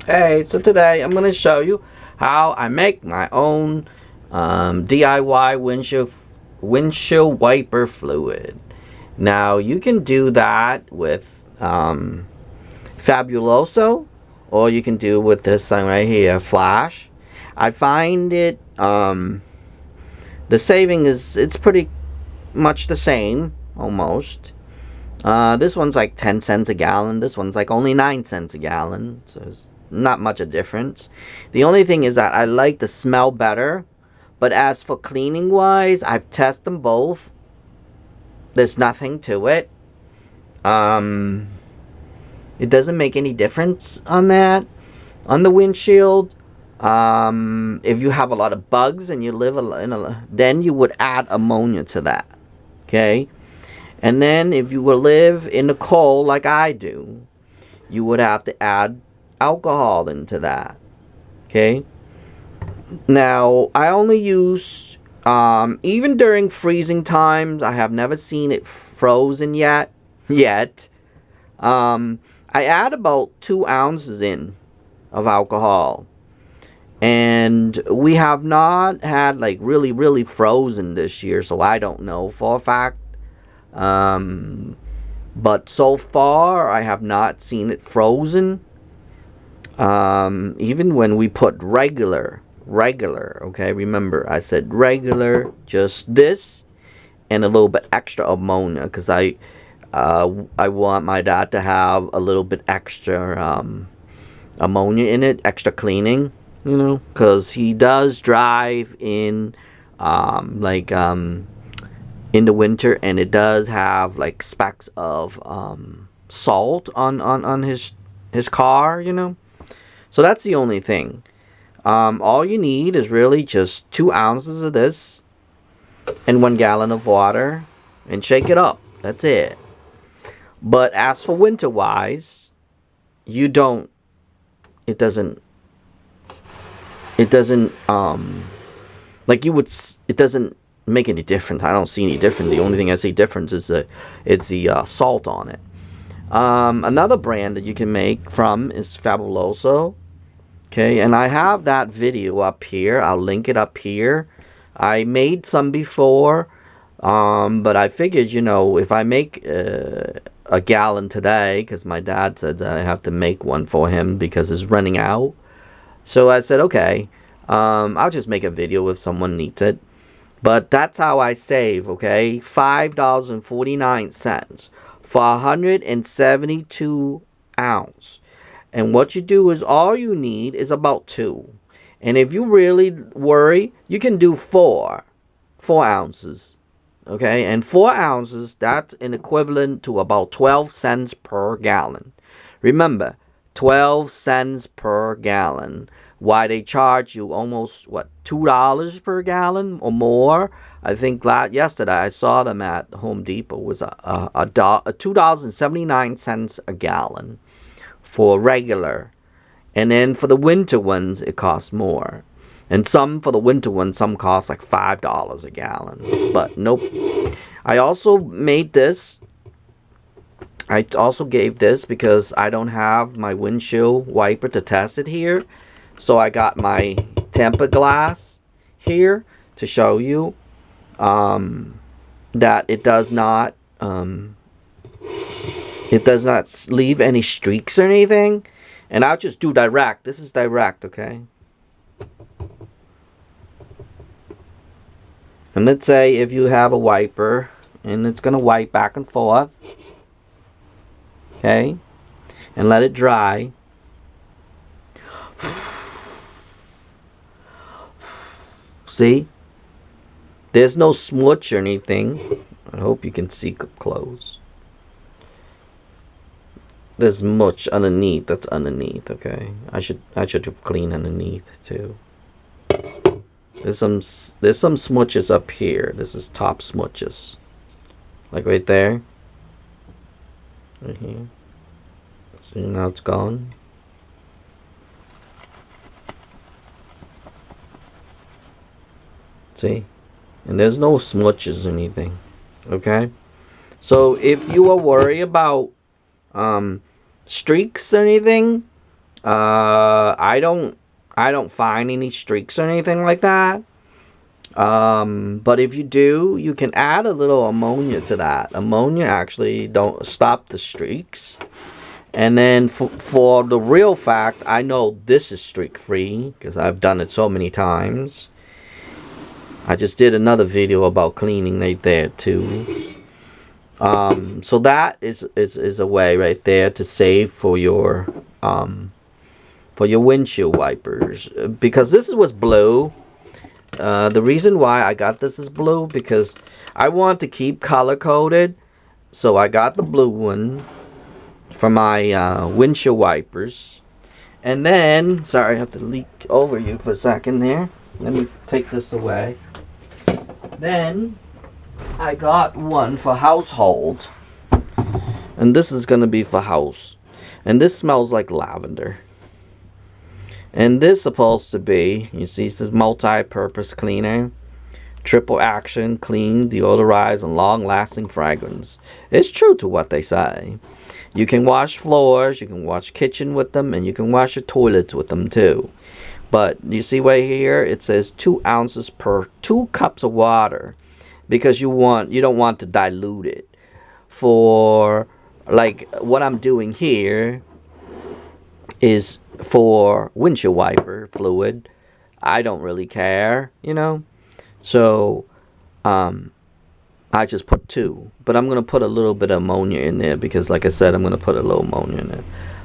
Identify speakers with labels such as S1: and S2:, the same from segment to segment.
S1: Hey, so today I'm going to show you how I make my own DIY windshield wiper fluid. Now you can do that with Fabuloso, or you can do with this thing right here, Flash. I find it the saving it's pretty much the same almost. This one's like 10 cents a gallon. This one's like only 9 cents a gallon. So it's not much a difference. The only thing is that I like the smell better. But as for cleaning wise, I've tested them both. There's nothing to it. It doesn't make any difference on that. On the windshield, if you have a lot of bugs and you live then you would add ammonia to that. Okay? And then if you will live in the cold like I do, you would have to add alcohol into that. Okay? Now, I only use, even during freezing times, I have never seen it frozen yet. I add about 2 ounces in of alcohol. And we have not had like really frozen this year, so I don't know for a fact. But so far, I have not seen it frozen. Even when we put regular, okay? Remember, I said regular, just this, and a little bit extra ammonia, because I want my dad to have a little bit extra ammonia in it, extra cleaning, because he does drive in in the winter, and it does have like specks of salt on his car, So that's the only thing. All you need is really just 2 ounces of this and 1 gallon of water, and shake it up. That's it. But as for winter wise, it doesn't it doesn't make any difference. I don't see any difference. The only thing I see difference is the salt on it. Another brand that you can make from is Fabuloso. Okay, and I have that video up here. I'll link it up here. I made some before, but I figured, if I make a gallon today, because my dad said that I have to make one for him because it's running out. So I said, okay, I'll just make a video if someone needs it. But that's how I save, okay? $5.49 for 172 ounce. And what you do is all you need is about 2. And if you really worry, you can do 4 ounces. Okay? And 4 ounces, that's an equivalent to about 12 cents per gallon. Remember, 12 cents per gallon. Why they charge you almost, $2 per gallon or more? I think yesterday I saw them at Home Depot. Was $2.79 a gallon for regular. And then for the winter ones, it costs more. And some for the winter ones, some cost like $5 a gallon. But nope. I also made this. I also gave this because I don't have my windshield wiper to test it here. So I got my tempered glass here to show you that it does not leave any streaks or anything. And I'll just do direct. This is direct, okay? And let's say if you have a wiper and it's going to wipe back and forth, okay? And let it dry. See? There's no smudge or anything. I hope you can see up close. There's much underneath. That's underneath, okay? I should have cleaned underneath too. There's some smudges up here. This is top smudges. Like right there. Right here. See, now it's gone. See? And there's no smudges or anything. Okay? So if you are worried about streaks or anything, I don't find any streaks or anything like that. But if you do, you can add a little ammonia to that. Ammonia actually don't stop the streaks. And then for the real fact, I know this is streak free because I've done it so many times. I just did another video about cleaning right there too. So that is a way right there to save for your windshield wipers, because this was blue. The reason why I got this is blue because I want to keep color coded, so I got the blue one for my windshield wipers. And then, sorry, I have to leak over you for a second there. Let me take this away. Then I got one for household, and this is gonna be for house, and this smells like lavender. And this is supposed to be, you see, this multi-purpose cleaner, triple action, clean, deodorize, and long-lasting fragrance. It's true to what they say. You can wash floors, you can wash kitchen with them, and you can wash your toilets with them too. But you see right here, it says 2 ounces per 2 cups of water, because you don't want to dilute it. For like what I'm doing here is for windshield wiper fluid. I don't really care, you know. So I just put 2, but I'm gonna put a little bit of ammonia in there because, like I said, I'm gonna put a little ammonia in there.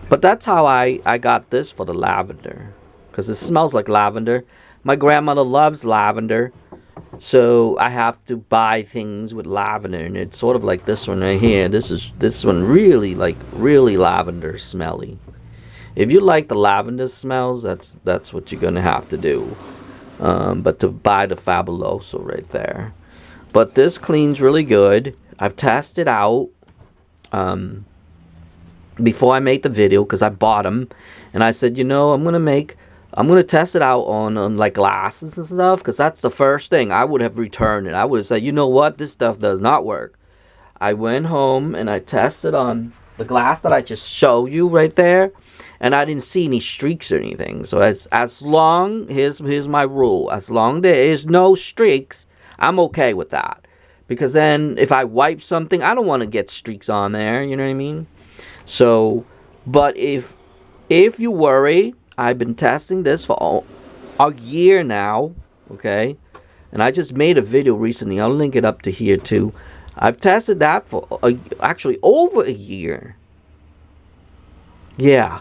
S1: But that's how I got this for the lavender, because it smells like lavender. My grandmother loves lavender, so I have to buy things with lavender, and it's sort of like this one right here. This one really lavender smelly. If you like the lavender smells, that's what you're gonna have to do. But to buy the Fabuloso right there. But this cleans really good. I've tested out before I made the video, because I bought them, and I said, you know, I'm gonna test it out on like glasses and stuff, because that's the first thing I would have returned it. I would have said, you know what, this stuff does not work. I went home and I tested on the glass that I just showed you right there, and I didn't see any streaks or anything. So as long, here's my rule, as long there is no streaks, I'm okay with that. Because then if I wipe something, I don't want to get streaks on there, you know what I mean? So, but if you worry, I've been testing this for a year now, okay? And I just made a video recently. I'll link it up to here too. I've tested that for actually over a year. Yeah,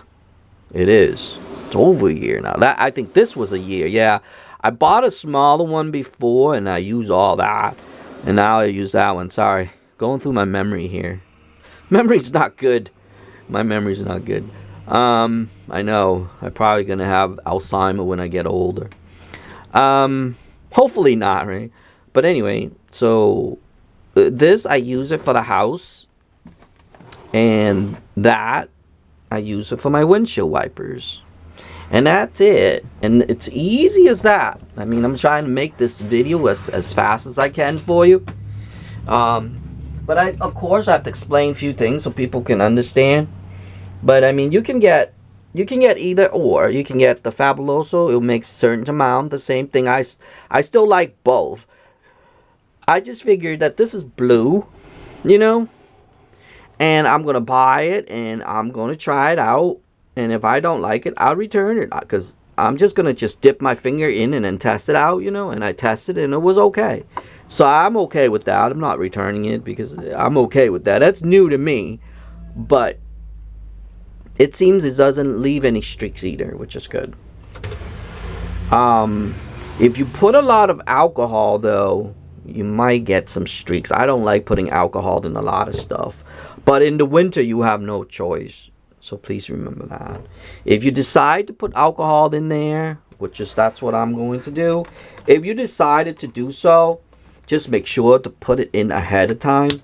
S1: it is. It's over a year now. I think this was a year. Yeah, I bought a smaller one before, and I used all that, and now I use that one. Sorry, going through my memory here. Memory's not good. My memory's not good. I know. I'm probably gonna have Alzheimer when I get older. Hopefully not, right? But anyway, so this, I use it for the house, and that I use it for my windshield wipers, and that's it. And it's easy as that. I mean, I'm trying to make this video as fast as I can for you, but of course I have to explain a few things so people can understand. But I mean, you can get either or. You can get the Fabuloso. It'll make a certain amount. The same thing. I still like both. I just figured that this is blue, you know, and I'm gonna buy it and I'm gonna try it out. And if I don't like it, I'll return it, because I'm just gonna dip my finger in and then test it out, you know. And I tested it and it was okay. So I'm okay with that. I'm not returning it because I'm okay with that. That's new to me, but it seems it doesn't leave any streaks either, which is good. If you put a lot of alcohol, though, you might get some streaks. I don't like putting alcohol in a lot of stuff. But in the winter, you have no choice. So please remember that. If you decide to put alcohol in there, that's what I'm going to do. If you decided to do so, just make sure to put it in ahead of time.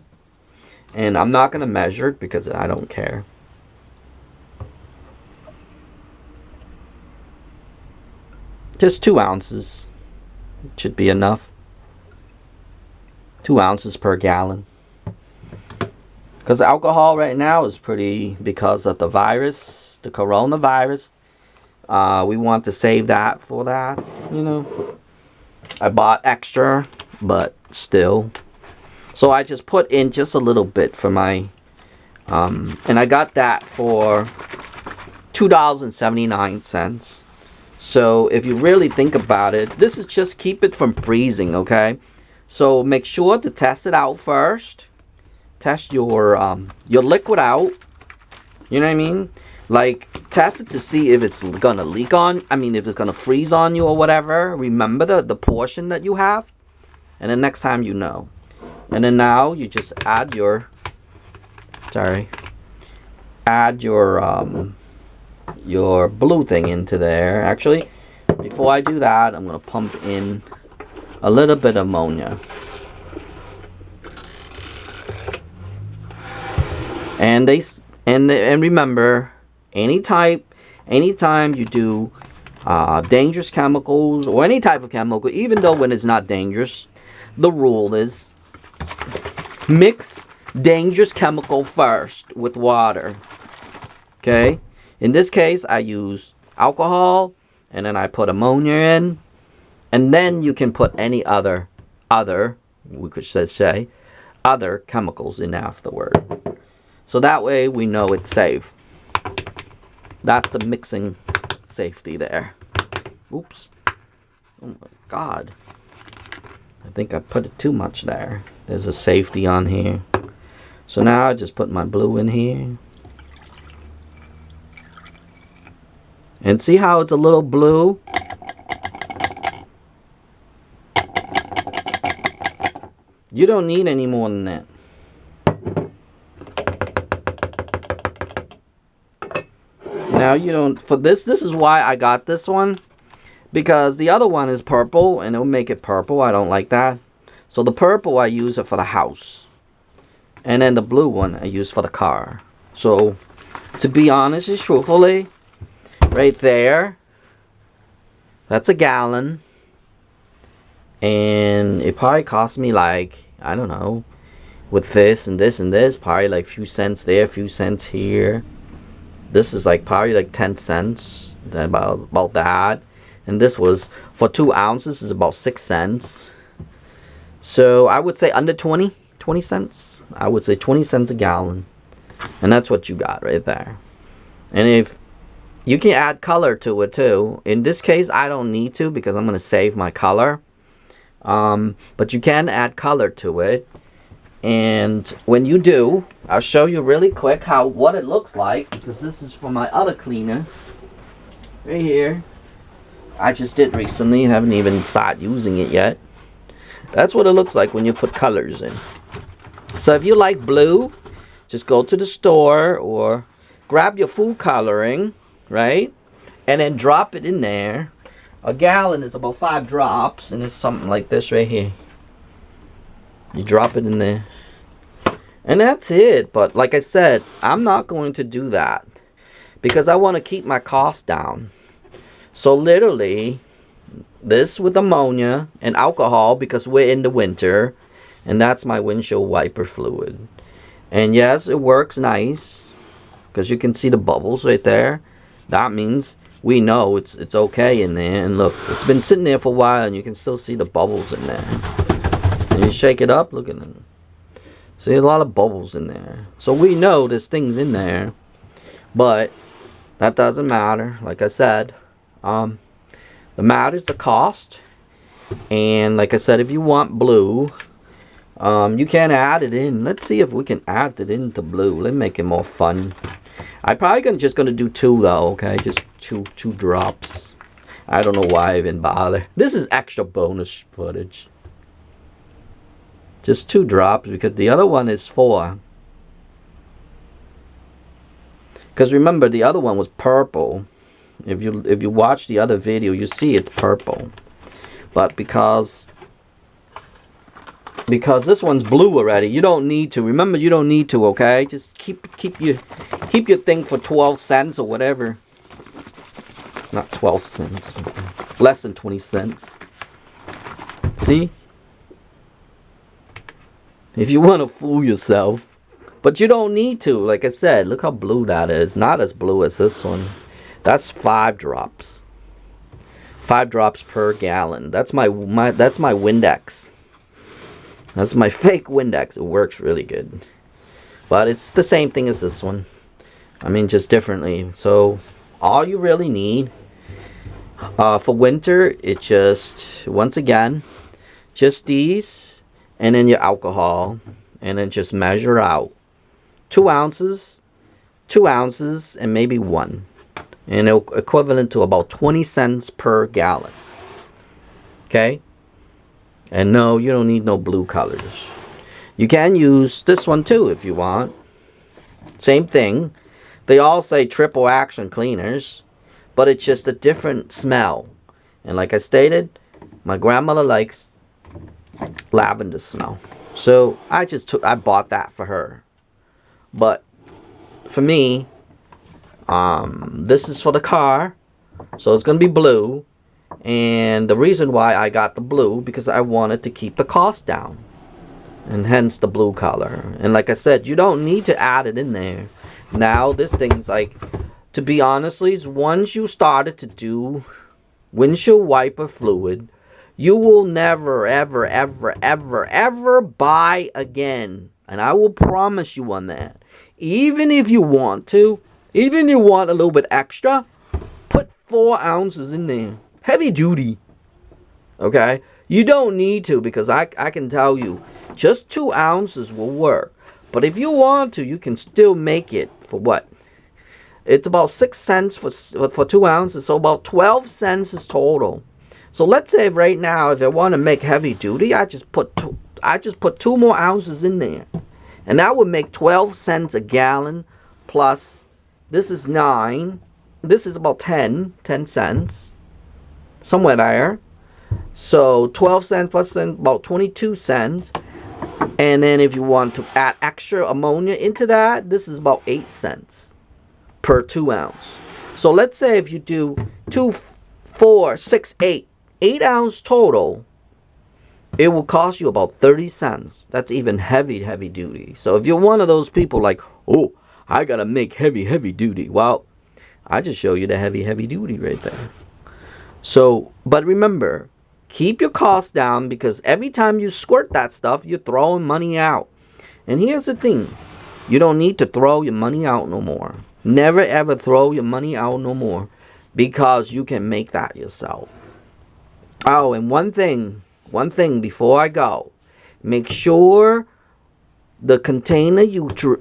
S1: And I'm not going to measure it because I don't care. Just 2 ounces should be enough. 2 ounces per gallon. Because alcohol right now is pretty, because of the virus, the coronavirus, We want to save that for that, you know. I bought extra, but still. So I just put in just a little bit for my, and I got that for $2.79. So if you really think about it, this is just keep it from freezing, okay? So make sure to test it out first. Test your liquid out. You know what I mean? Like, test it to see if it's gonna leak on, if it's gonna freeze on you or whatever. Remember the portion that you have. And then next time you know. And then now you just add your, your blue thing into there. Actually, before I do that, I'm gonna pump in a little bit of ammonia. And remember, anytime you do dangerous chemicals or any type of chemical, even though when it's not dangerous, the rule is mix dangerous chemical first with water. Okay? In this case, I use alcohol, and then I put ammonia in, and then you can put any other, we could say, other chemicals in afterward. So that way we know it's safe. That's the mixing safety there. Oops. Oh my God. I think I put it too much there. There's a safety on here. So now I just put my blue in here. And see how it's a little blue? You don't need any more than that. Now you don't, for this is why I got this one. Because the other one is purple and it'll make it purple. I don't like that. So the purple I use it for the house. And then the blue one I use for the car. So to be honest and truthfully, right there, that's a gallon. And it probably cost me like, I don't know, with this and this and this, probably like a few cents there, a few cents here. This is like probably like 10 cents, about that. And this was, for 2 ounces, is about 6 cents. So I would say under 20 cents. I would say 20 cents a gallon. And that's what you got right there. And if you can add color to it too. In this case, I don't need to because I'm going to save my color. But you can add color to it. And when you do, I'll show you really quick what it looks like. Because this is for my other cleaner. Right here. I just did recently. Haven't even started using it yet. That's what it looks like when you put colors in. So if you like blue, just go to the store or grab your food coloring, right? And then drop it in there. A gallon is about 5 drops, and it's something like this right here. You drop it in there. And that's it. But like I said, I'm not going to do that because I want to keep my costs down. So literally, this with ammonia and alcohol because we're in the winter. And that's my windshield wiper fluid. And yes, it works nice because you can see the bubbles right there. That means we know it's okay in there. And look, it's been sitting there for a while and you can still see the bubbles in there. And you shake it up, look at it. See a lot of bubbles in there. So we know there's things in there. But that doesn't matter. Like I said, the matter is the cost. And like I said, if you want blue, you can add it in. Let's see if we can add it into blue. Let's make it more fun. I'm probably just gonna do 2 though, okay? Just two drops. I don't know why I even bother. This is extra bonus footage. Just 2 drops because the other one is 4. Because remember, the other one was purple. If you watch the other video, you see it's purple. But because this one's blue already, you don't need to. Remember, you don't need to, okay? Just keep your thing for 12 cents or whatever. Not 12 cents. Less than 20 cents. See? If you want to fool yourself. But you don't need to. Like I said, look how blue that is. Not as blue as this one. That's 5 drops. 5 drops per gallon. That's my Windex. That's my fake Windex. It works really good. But it's the same thing as this one. I mean, just differently. So, all you really need for winter, it just, once again, just these, and then your alcohol, and then just measure out 2 ounces, 2 ounces, and maybe 1. And equivalent to about 20 cents per gallon. Okay? And no, you don't need no blue colors. You can use this one too if you want. Same thing. They all say triple action cleaners, but it's just a different smell. And like I stated, my grandmother likes lavender smell. So I bought that for her. But for me, this is for the car, so it's going to be blue. And the reason why I got the blue, because I wanted to keep the cost down, and hence the blue color. And like I said, you don't need to add it in there. Now this thing's like, to be honestly, once you started to do windshield wiper fluid, you will never ever ever ever ever buy again. And I will promise you on that. Even if you want to, even if you want a little bit extra, put 4 ounces in there. Heavy duty. Okay? You don't need to, because I can tell you, just 2 ounces will work. But if you want to, you can still make it for what? It's about 6 cents for 2 ounces, so about 12 cents is total. So let's say right now, if I want to make heavy duty, I just put 2 more ounces in there. And that would make 12 cents a gallon, plus this is 9. This is about 10 cents. Somewhere there. So 12 cents plus about 22 cents. And then if you want to add extra ammonia into that, this is about 8 cents per 2 ounce. So let's say if you do 2, 4, 6, 8 ounce total, it will cost you about 30 cents. That's even heavy duty. So if you're one of those people like, oh, I gotta make heavy duty. Well, I just show you the heavy duty right there. So, but remember, keep your costs down, because every time you squirt that stuff, you're throwing money out. And here's the thing. You don't need to throw your money out no more. Never ever throw your money out no more, because you can make that yourself. Oh, and one thing before I go. Make sure the container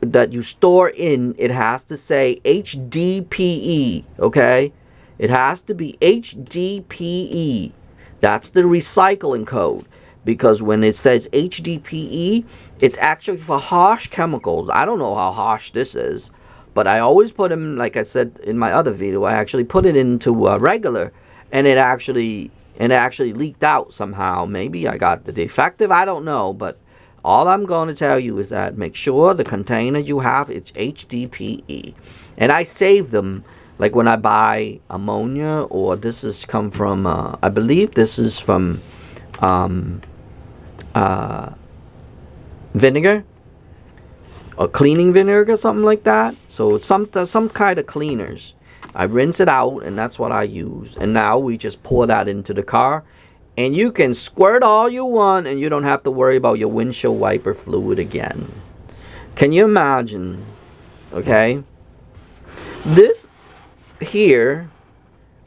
S1: that you store in, it has to say HDPE, okay? It has to be HDPE. That's the recycling code. Because when it says HDPE, it's actually for harsh chemicals. I don't know how harsh this is, but I always put them, like I said in my other video, I actually put it into regular, and it actually leaked out somehow. Maybe I got the defective, I don't know, but all I'm going to tell you is that make sure the container you have, it's HDPE. And I save them, like when I buy ammonia, or this has come from, I believe this is from vinegar, or cleaning vinegar or something like that. So it's some kind of cleaners. I rinse it out, and that's what I use. And now we just pour that into the car. And you can squirt all you want, and you don't have to worry about your windshield wiper fluid again. Can you imagine? Okay? This here,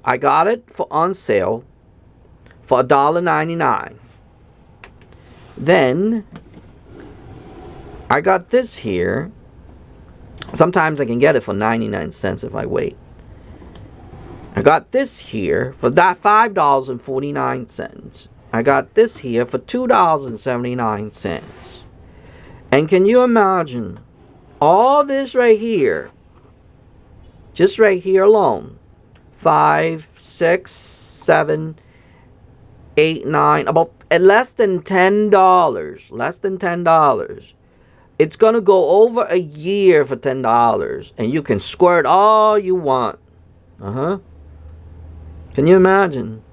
S1: I got it on sale for $1.99. Then, I got this here. Sometimes I can get it for 99 cents if I wait. I got this here for that $5.49. I got this here for $2.79. And can you imagine all this right here, just right here alone, 5, 6, 7, 8, 9, about less than $10. Less than $10. It's gonna go over a year for $10, and you can squirt all you want. Can you imagine?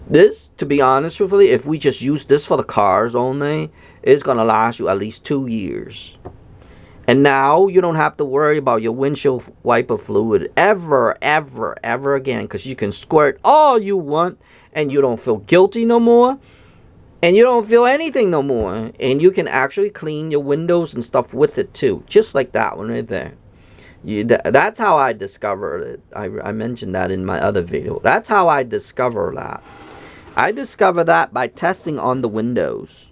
S1: This, to be honest with you, if we just use this for the cars only, it's going to last you at least 2 years. And now you don't have to worry about your windshield wiper fluid ever, ever, ever again, because you can squirt all you want and you don't feel guilty no more. And you don't feel anything no more. And you can actually clean your windows and stuff with it too. Just like that one right there. That's how I discovered it. I mentioned that in my other video. That's how I discovered that. I discovered that by testing on the windows.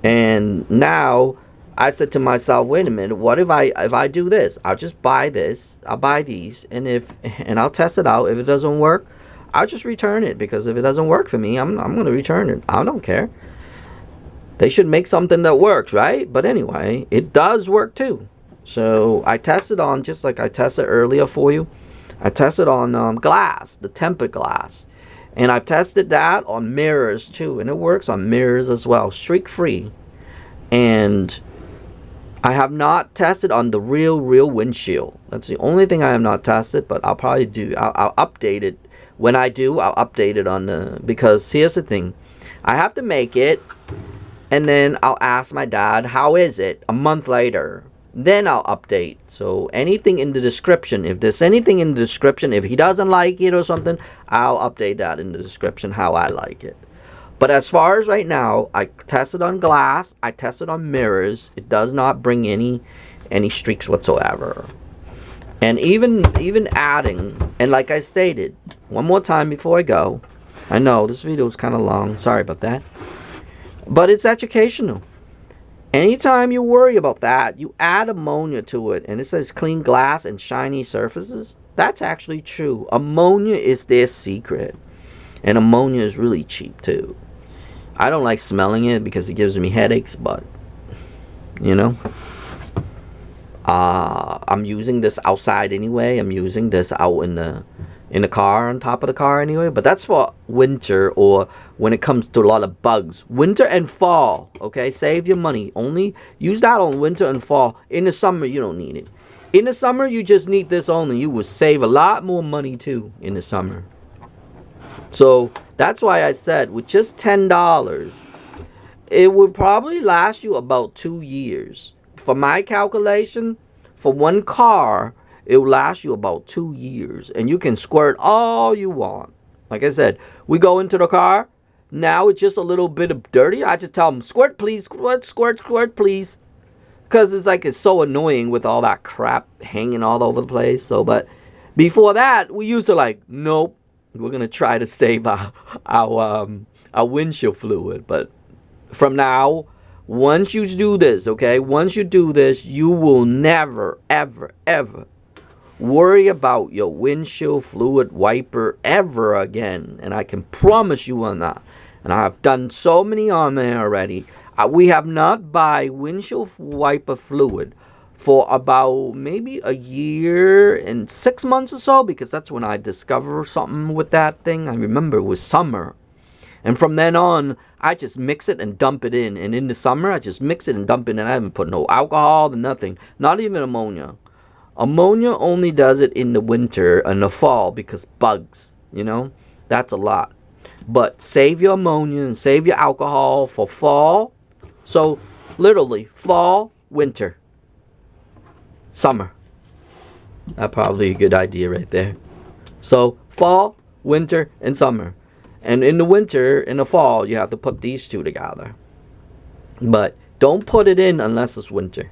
S1: And now I said to myself, wait a minute, what if I do this? I'll just buy this. I'll buy these, and I'll test it out. If it doesn't work, I'll just return it, because if it doesn't work for me, I'm going to return it. I don't care. They should make something that works, right? But anyway, it does work too. So I tested on, just like I tested earlier for you, I tested on glass, the tempered glass. And I've tested that on mirrors too. And it works on mirrors as well, streak free. And I have not tested on the real windshield. That's the only thing I have not tested, but I'll probably do. I'll update it. When I do, I'll update it on the, because here's the thing. I have to make it, and then I'll ask my dad, how is it? A month later. Then I'll update. So anything in the description, if there's anything in the description, if he doesn't like it or something, I'll update that in the description how I like it. But as far as right now, I tested on glass, I tested on mirrors. It does not bring any streaks whatsoever. And even adding, and like I stated, one more time before I go. I know this video is kind of long, sorry about that. But it's educational. Anytime you worry about that, you add ammonia to it, and it says clean glass and shiny surfaces. That's actually true. Ammonia is their secret. And ammonia is really cheap too. I don't like smelling it because it gives me headaches, but you know, I'm using this outside anyway. I'm using this out in the car, on top of the car anyway. But that's for winter, or when it comes to a lot of bugs. Winter and fall, okay? Save your money. Only use that on winter and fall. In the summer, you don't need it. In the summer, you just need this only. You will save a lot more money too in the summer. So that's why I said with just $10, it would probably last you about 2 years. For my calculation, for one car, it will last you about 2 years. And you can squirt all you want. Like I said, we go into the car. Now it's just a little bit of dirty. I just tell them, squirt please, squirt, squirt, squirt please. Because it's so annoying with all that crap hanging all over the place. So, but before that, we used to like, nope. We're going to try to save our windshield fluid. But from now, once you do this, okay? Once you do this, you will never, ever, ever worry about your windshield fluid wiper ever again. And I can promise you on that. And I've done so many on there already. We have not buy windshield wiper fluid for about maybe a year and 6 months or so, because that's when I discovered something with that thing. I remember it was summer. And from then on, I just mix it and dump it in. And in the summer, I just mix it and dump it in. I haven't put no alcohol, nothing. Not even ammonia. Ammonia only does it in the winter and the fall because bugs, you know. That's a lot. But save your ammonia and save your alcohol for fall. So, literally, fall, winter. Summer. That's probably a good idea right there. So, fall, winter, and summer. And in the winter, in the fall, you have to put these two together. But don't put it in unless it's winter.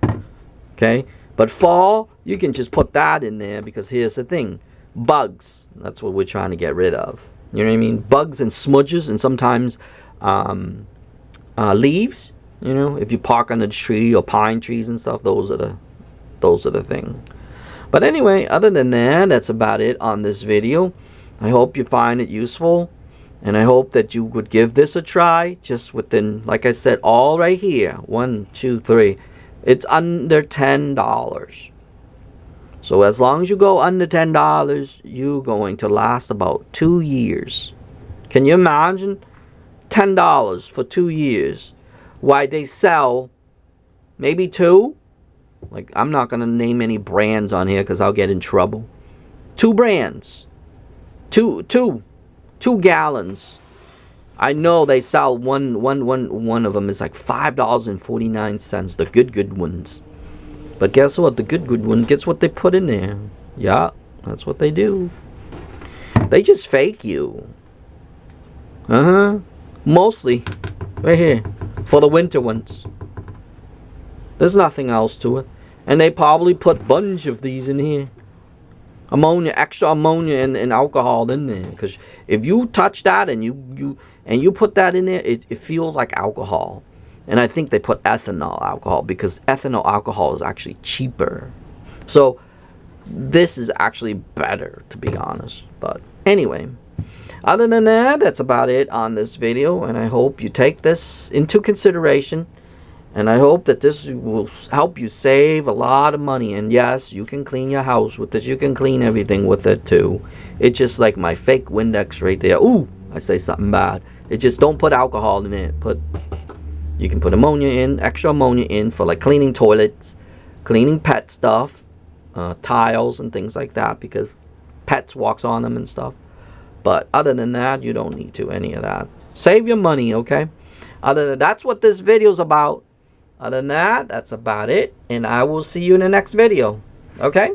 S1: Okay? But fall, you can just put that in there, because here's the thing. Bugs. That's what we're trying to get rid of. You know what I mean? Bugs and smudges, and sometimes leaves. You know, if you park under the tree or pine trees and stuff, those are the thing. But anyway, other than that, that's about it on this video. I hope you find it useful, and I hope that you would give this a try. Just within, like I said, all right here, 1, 2, 3, it's under $10. So as long as you go under $10, you're going to last about 2 years. Can you imagine? $10 for 2 years. Why they sell maybe 2? Like, I'm not going to name any brands on here because I'll get in trouble. 2 brands. Two gallons. I know they sell one of them is like $5.49. The good ones. But guess what? The good one gets what they put in there. Yeah, that's what they do. They just fake you. Mostly. Right here. For the winter ones. There's nothing else to it. And they probably put a bunch of these in here. Ammonia, extra ammonia and alcohol in there. Because if you touch that and you put that in there, it feels like alcohol. And I think they put ethanol alcohol because ethanol alcohol is actually cheaper. So this is actually better, to be honest. But anyway, other than that, that's about it on this video. And I hope you take this into consideration. And I hope that this will help you save a lot of money. And yes, you can clean your house with this. You can clean everything with it too. It's just like my fake Windex right there. Ooh, I say something bad. It just don't put alcohol in it. You can put ammonia in, extra ammonia in for like cleaning toilets, cleaning pet stuff, tiles and things like that because pets walks on them and stuff. But other than that, you don't need to any of that. Save your money, okay? That's what this video's about. Other than that, that's about it. And I will see you in the next video. Okay?